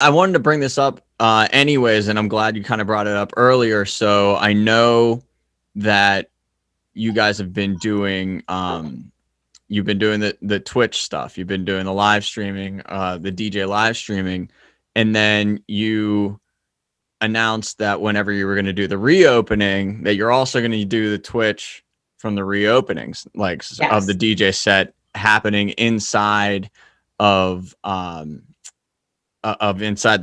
I wanted to bring this up anyways, and I'm glad you kind of brought it up earlier. So I know that you guys have been doing you've been doing the Twitch stuff, you've been doing the live streaming, the DJ live streaming, and then you announced that whenever you were going to do the reopening, that you're also going to do the Twitch from the reopenings, like of the Yes. DJ set happening inside of inside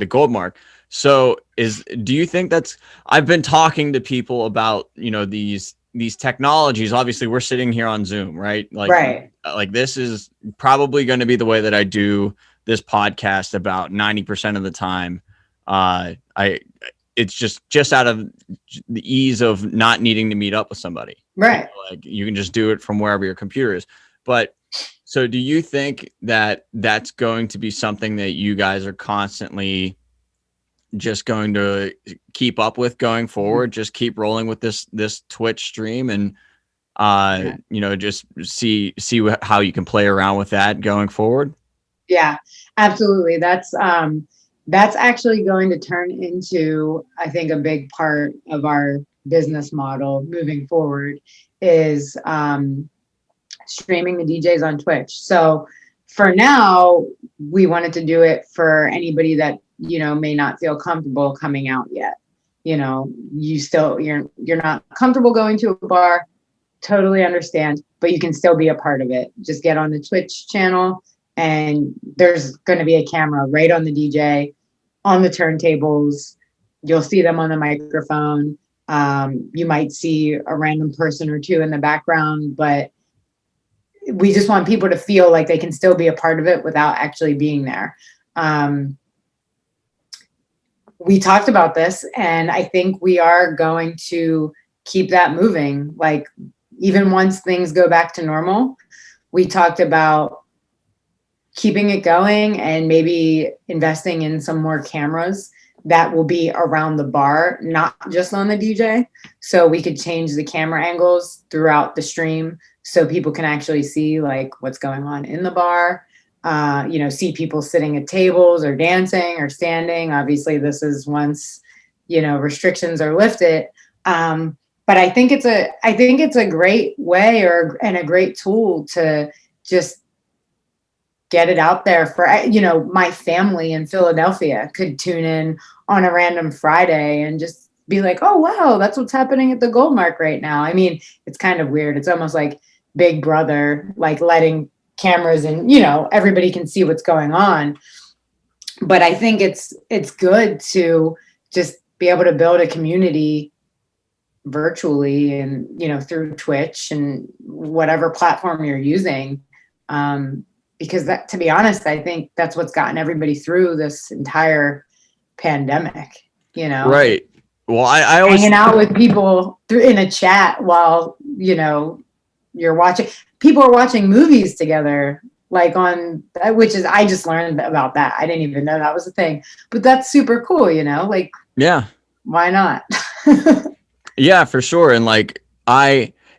the Goldmark. So do you think that's, I've been talking to people about, these technologies. Obviously we're sitting here on Zoom, right? Right. Like this is probably going to be the way that I do this podcast about 90% of the time. I It's just out of the ease of not needing to meet up with somebody. Right. Like you can just do it from wherever your computer is. But so do you think that that's going to be something that you guys are constantly just going to keep up with going forward? Just keep rolling with this Twitch stream and Yeah. just see how you can play around with that going forward? Yeah, absolutely. That's actually going to turn into, I think, a big part of our business model moving forward is streaming the DJs on Twitch. So for now, we wanted to do it for anybody that, may not feel comfortable coming out yet. You're not comfortable going to a bar, totally understand, but you can still be a part of it. Just get on the Twitch channel and there's going to be a camera right on the DJ, on the turntables. You'll see them on the microphone. You might see a random person or two in the background, but we just want people to feel like they can still be a part of it without actually being there. We talked about this, and I think we are going to keep that moving. Like, even once things go back to normal, we talked about keeping it going and maybe investing in some more cameras that will be around the bar, not just on the DJ. So we could change the camera angles throughout the stream so people can actually see like what's going on in the bar. See people sitting at tables or dancing or standing. Obviously, this is once, restrictions are lifted. But I think it's a great way and a great tool to just get it out there for, my family in Philadelphia could tune in on a random Friday and just be like, oh, wow, that's what's happening at the Goldmark right now. I mean, it's kind of weird. It's almost like Big Brother, like letting cameras and, everybody can see what's going on. But I think it's good to just be able to build a community virtually and, through Twitch and whatever platform you're using. Because that, to be honest, I think that's what's gotten everybody through this entire pandemic, Right. Well, I always hanging out with people in a chat while, you're watching. People are watching movies together, like which is, I just learned about that. I didn't even know that was a thing, but that's super cool, like, yeah. why not? Yeah, for sure. And like,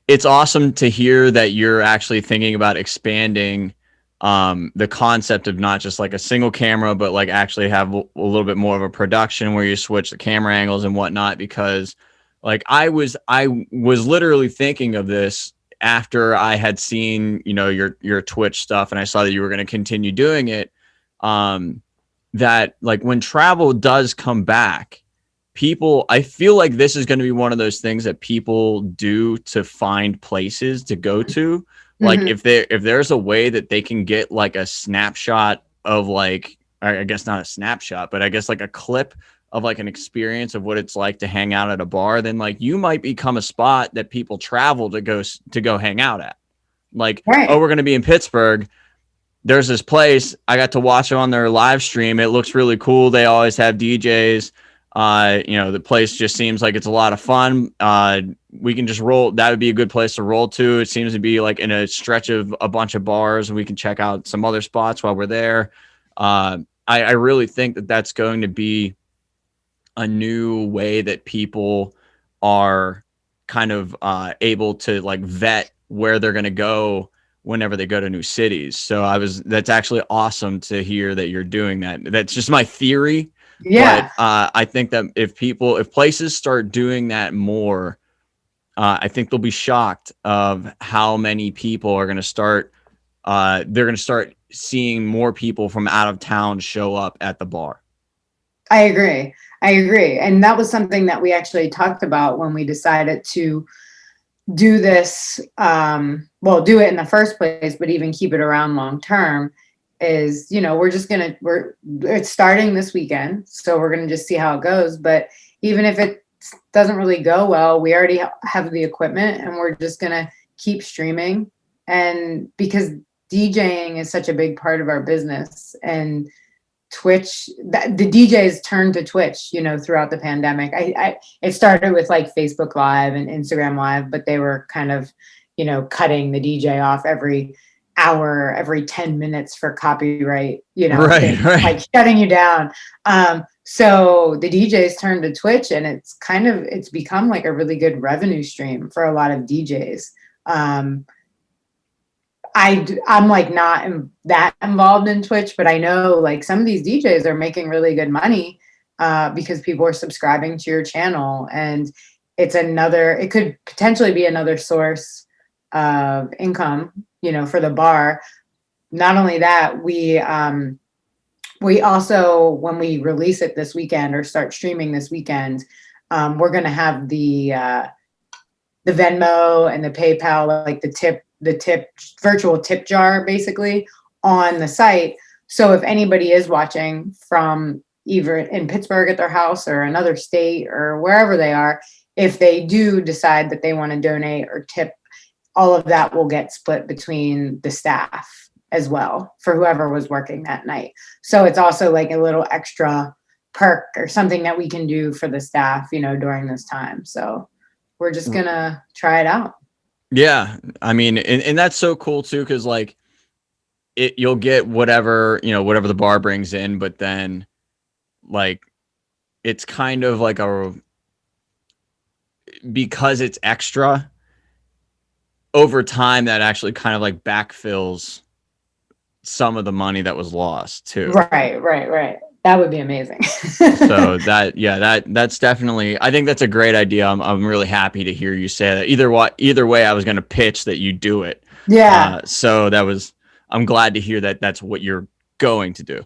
it's awesome to hear that you're actually thinking about expanding the concept of not just like a single camera, but like actually have a little bit more of a production where you switch the camera angles and whatnot. Because like I was literally thinking of this after I had seen, your Twitch stuff, and I saw that you were going to continue doing it. That like when travel does come back, I feel like this is going to be one of those things that people do to find places to go to. Like Mhm. if there's a way that they can get like a snapshot of like, I guess not a snapshot, but I guess like a clip of like an experience of what it's like to hang out at a bar, then like you might become a spot that people travel to go hang out at. Like, oh, Right. we're going to be in Pittsburgh. There's this place. I got to watch it on their live stream. It looks really cool. They always have DJs. The place just seems like it's a lot of fun. We can just roll. That would be a good place to roll to. It seems to be like in a stretch of a bunch of bars. We can check out some other spots while we're there. I really think that that's going to be a new way that people are kind of able to like vet where they're going to go whenever they go to new cities. So that's actually awesome to hear that you're doing that. That's just my theory. Yeah, But I think that if places start doing that more, I think they'll be shocked of how many people are going to start. They're going to start seeing more people from out of town show up at the bar. I agree. I agree. And that was something that we actually talked about when we decided to do this, well, do it in the first place, but even keep it around long term is, it's starting this weekend. So we're going to just see how it goes. But even if it doesn't really go well, we already have the equipment and we're just going to keep streaming. And because DJing is such a big part of our business, and Twitch, the DJs turned to Twitch, throughout the pandemic. It started with like Facebook Live and Instagram Live, but they were kind of, cutting the DJ off every hour, every 10 minutes for copyright, Right, right. like shutting you down. So the DJs turned to Twitch, and it's become like a really good revenue stream for a lot of DJs. I'm like not that involved in Twitch, but I know like some of these DJs are making really good money because people are subscribing to your channel, and it could potentially be another source of income, for the bar. Not only that, we also, when we release it this weekend or start streaming this weekend, we're going to have the Venmo and the PayPal, like the virtual tip jar basically on the site. So if anybody is watching from either in Pittsburgh at their house or another state or wherever they are, if they do decide that they want to donate or tip, all of that will get split between the staff as well for whoever was working that night. So it's also like a little extra perk or something that we can do for the staff, during this time. So we're just gonna try it out. Yeah, I mean, and that's so cool too, because like you'll get whatever the bar brings in, but then like it's kind of like because it's extra over time, that actually kind of like backfills some of the money that was lost too. Right. That would be amazing. So that's definitely, I think that's a great idea. I'm really happy to hear you say that. Either way, I was going to pitch that you do it. Yeah. So I'm glad to hear that that's what you're going to do.